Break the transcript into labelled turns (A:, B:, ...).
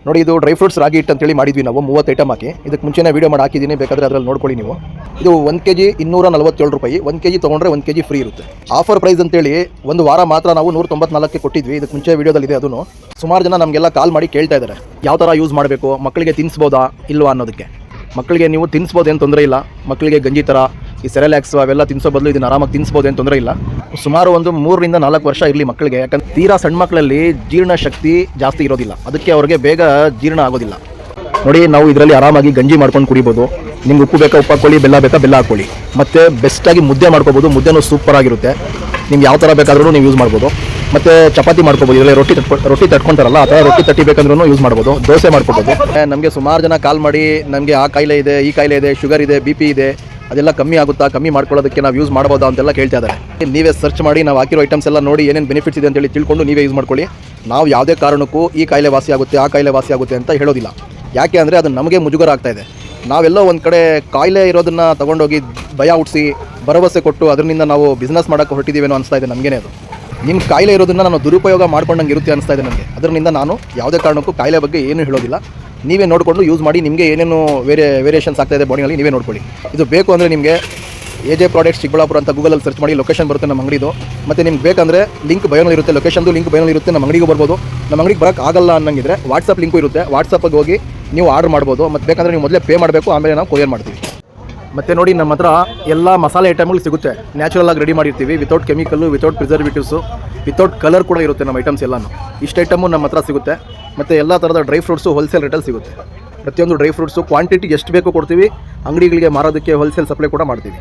A: ನೋಡಿ ಇದು dry fruits ರಾಗಿ ಹಿಟ್ಟು ಅಂತೇಳಿ ಮಾಡಿದ್ವಿ ನಾವು 30 ಐಟಮ್ ಹಾಕಿ. ಇದಕ್ಕೆ ಮುಂಚೆನೇ ವೀಡಿಯೋ ಮಾಡಿ ಹಾಕಿದ್ದೀನಿ, ಬೇಕಾದರೆ ಅದರಲ್ಲಿ ನೋಡ್ಕೊಳ್ಳಿ ನೀವು. ಇದು 1 kg 247 ರೂಪಾಯಿ, 1 kg ತೊಗೊಂಡ್ರೆ 1 kg ಫ್ರೀ ಇರುತ್ತೆ. ಆಫರ್ ಪ್ರೈಸ್ ಅಂತೇಳಿ ಒಂದು ವಾರ ಮಾತ್ರ ನಾವು 194ಕ್ಕೆ ಕೊಟ್ಟಿದ್ವಿ. ಇದಕ್ಕೆ ಮುಂಚೆ ವೀಡಿಯೋದಲ್ಲಿದೆ ಅದನ್ನು. ಸುಮಾರು ಜನ ನಮಗೆಲ್ಲ ಕಾಲ್ ಮಾಡಿ ಕೇಳ್ತಾ ಇದ್ದಾರೆ ಯಾವ ಥರ ಯೂಸ್ ಮಾಡಬೇಕು, ಮಕ್ಕಳಿಗೆ ತಿನ್ನಿಸ್ಬೋದಾ ಇಲ್ವಾ ಅನ್ನೋದಕ್ಕೆ. ಮಕ್ಕಳಿಗೆ ನೀವು ತಿನ್ನಿಸ್ಬೋದು, ಏನು ತೊಂದರೆ ಇಲ್ಲ. ಮಕ್ಕಳಿಗೆ ಗಂಜಿ ಥರ ಈ ಸೆರೆಲ್ಯಾಕ್ಸ್ ಅವೆಲ್ಲ ತಿನ್ನಿಸೋ ಬದಲು ಇದನ್ನು ಆರಾಮಾಗಿ ತಿನ್ನಿಸ್ಬೋದು, ಏನು ತೊಂದರೆ ಇಲ್ಲ. ಸುಮಾರು ಒಂದು 3 ರಿಂದ 4 ವರ್ಷ ಇರಲಿ ಮಕ್ಕಳಿಗೆ. ಯಾಕಂದ್ರೆ ತೀರಾ ಸಣ್ಣ ಮಕ್ಕಳಲ್ಲಿ ಜೀರ್ಣ ಶಕ್ತಿ ಜಾಸ್ತಿ ಇರೋದಿಲ್ಲ, ಅದಕ್ಕೆ ಅವ್ರಿಗೆ ಬೇಗ ಜೀರ್ಣ ಆಗೋದಿಲ್ಲ. ನೋಡಿ ನಾವು ಇದರಲ್ಲಿ ಆರಾಮಾಗಿ ಗಂಜಿ ಮಾಡ್ಕೊಂಡು ಕುಡಿಬೋದು. ನಿಮ್ಗೆ ಉಪ್ಪು ಬೇಕಾ ಉಪ್ಪು ಹಾಕ್ಕೊಳ್ಳಿ, ಬೆಲ್ಲ ಬೇಕಾ ಬೆಲ್ಲ ಹಾಕ್ಕೊಳ್ಳಿ. ಮತ್ತು ಬೆಸ್ಟಾಗಿ ಮುದ್ದೆ ಮಾಡ್ಕೋಬೋದು, ಮುದ್ದೆನೂ ಸೂಪರ್ ಆಗಿರುತ್ತೆ. ನಿಮ್ಗೆ ಯಾವ ಥರ ಬೇಕಾದ್ರೂ ನೀವು ಯೂಸ್ ಮಾಡ್ಬೋದು. ಮತ್ತು ಚಪಾತಿ ಮಾಡ್ಕೋಬೋದು, ಇದರಲ್ಲಿ ರೊಟ್ಟಿ ತಟ್ಕೊತಾರಲ್ಲ ಆ ಥರ ರೊಟ್ಟಿ ತಟ್ಟಿ ಬೇಕಂದ್ರೂ ಯೂಸ್ ಮಾಡ್ಬೋದು. ದೋಸೆ ಮಾಡ್ಕೋಬೋದು. ನಮಗೆ ಸುಮಾರು ಜನ ಕಾಲ್ ಮಾಡಿ ನಮಗೆ ಆ ಕಾಯಿಲೆ ಇದೆ, ಈ ಕಾಯಿಲೆ ಇದೆ, ಶುಗರ್ ಇದೆ, BP ಇದೆ, ಅದೆಲ್ಲ ಕಮ್ಮಿ ಆಗುತ್ತಾ, ಕಮ್ಮಿ ಮಾಡ್ಕೊಳ್ಳೋದಕ್ಕೆ ನಾವು ಯೂಸ್ ಮಾಡ್ಬೋದಾ ಅಂತೆಲ್ಲ ಕೇಳ್ತಾ ಇದ್ದಾರೆ. ನೀವೇ ಸರ್ಚ್ ಮಾಡಿ ನಾವು ಹಾಕಿರೋ ಐಟಮ್ಸ್ ಎಲ್ಲ ನೋಡಿ ಏನೇನು ಬೆನಿಫಿಟ್ಸ್ ಇದೆ ಅಂತೇಳಿ ತಿಳ್ಕೊಂಡು ನೀವೇ ಯೂಸ್ ಮಾಡ್ಕೊಳ್ಳಿ. ನಾವು ಯಾವುದೇ ಕಾರಣಕ್ಕೂ ಈ ಕಾಯಿಲೆ ವಾಸಿ ಆಗುತ್ತೆ, ಆ ಕಾಯಿಲೆ ವಾಸಿ ಆಗುತ್ತೆ ಅಂತ ಹೇಳೋದಿಲ್ಲ. ಯಾಕೆ ಅಂದರೆ ಅದು ನಮಗೆ ಮುಜುಗರ ಆಗ್ತಾ ಇದೆ. ನಾವೆಲ್ಲೋ ಒಂದು ಕಡೆ ಕಾಯಿಲೆ ಇರೋದನ್ನು ತೊಗೊಂಡೋಗಿ ಭಯ ಹುಟ್ಟಿಸಿ ಭರವಸೆ ಕೊಟ್ಟು ಅದರಿಂದ ನಾವು ಬಿಸ್ನೆಸ್ ಮಾಡೋಕ್ಕೆ ಹೊರಟಿದ್ದೀವೇನೋ ಅನಿಸ್ತಾ ಇದೆ ನಮಗೇನೆ. ಅದು ನಿಮ್ಮ ಕಾಯಿಲೆ ಇರೋದನ್ನು ನಾನು ದುರುಪಯೋಗ ಮಾಡ್ಕೊಂಡಂಗೆ ಇರುತ್ತೆ ಅನಿಸ್ತಾ ಇದೆ ನನಗೆ. ಅದರಿಂದ ನಾನು ಯಾವುದೇ ಕಾರಣಕ್ಕೂ ಕಾಯಿಲೆ ಬಗ್ಗೆ ಏನೂ ಹೇಳೋದಿಲ್ಲ. ನೀವೇ ನೋಡಿಕೊಂಡು ಯೂಸ್ ಮಾಡಿ. ನಿಮಗೆ ಏನೇನು ವೇರಿಯೇಷನ್ಸ್ ಆಗ್ತಾಯಿದೆ ಬಾಡಿನಲ್ಲಿ ನೀವೇ ನೋಡ್ಕೊಳ್ಳಿ. ಇದು ಬೇಕು ಅಂದರೆ ನಿಮಗೆ AJ ಪ್ರಾಡಕ್ಟ್ಸ್ ಚಿಕ್ಕಬಳ್ಳಾಪುರ ಅಂತ ಗೂಗಲಲ್ಲಿ ಸರ್ಚ್ ಮಾಡಿ, ಲೊಕೇಶನ್ ಬರುತ್ತೆ ನಮ್ಮ ಅಂಗಡಿದು. ಮತ್ತು ನಿಮ್ಗೆ ಬೇಕಂದರೆ ಲಿಂಕ್ ಬಯೋನಲ್ಲಿ ಇರುತ್ತೆ, ಲೊಕೇಶನ್ದು ಲಿಂಕ್ ಬಯೋನಲ್ಲಿ ಇರುತ್ತೆ. ನಮ್ಮ ಅಂಗಡಿಗೂ ಬರ್ಬೋದು. ನಮ್ಮ ಅಂಗಡಿಗೆ ಬರೋಕ್ಕೆ ಆಗಲ್ಲ ಅನ್ನಂಗಿದ್ರೆ ವಾಟ್ಸಪ್ ಲಿಂಕು ಇರುತ್ತೆ, ವಾಟ್ಸಪ್ಪಿಗೆ ಹೋಗಿ ನೀವು ಆರ್ಡರ್ ಮಾಡ್ಬೋದು. ಮತ್ತು ಬೇಕಂದರೆ ನೀವು ಮೊದಲೇ ಪೇ ಮಾಡಬೇಕು, ಆಮೇಲೆ ನಾವು ಕೊರಿಯರ್ ಮಾಡ್ತೀವಿ. ಮತ್ತು ನೋಡಿ ನಮ್ಮ ಹತ್ರ ಎಲ್ಲ ಮಸಾಲೆ ಐಟಮ್ಗಳು ಸಿಗುತ್ತೆ. ನ್ಯಾಚುರಲ್ ಆಗಿ ರೆಡಿ ಮಾಡಿರ್ತೀವಿ, without chemical, without preservatives, without colour ಕೂಡ ಇರುತ್ತೆ ನಮ್ಮ ಐಟಮ್ಸ್ ಎಲ್ಲನೂ. ಇಷ್ಟು ಐಟಮು ನಮ್ಮ ಹತ್ರ ಸಿಗುತ್ತೆ. ಮತ್ತು ಎಲ್ಲ ಥರದ ಡ್ರೈ ಫ್ರೂಟ್ಸು ಹೋಲ್ಸೇಲ್ ರೇಟಲ್ಲಿ ಸಿಗುತ್ತೆ. ಪ್ರತಿಯೊಂದು ಡ್ರೈ ಫ್ರೂಟ್ಸು ಕ್ವಾಂಟಿಟಿ ಎಷ್ಟು ಬೇಕೋ ಕೊಡ್ತೀವಿ. ಅಂಗಡಿಗಳಿಗೆ ಮಾರೋದಕ್ಕೆ ಹೋಲ್ಸೇಲ್ ಸಪ್ಲೈ ಕೂಡ ಮಾಡ್ತೀವಿ.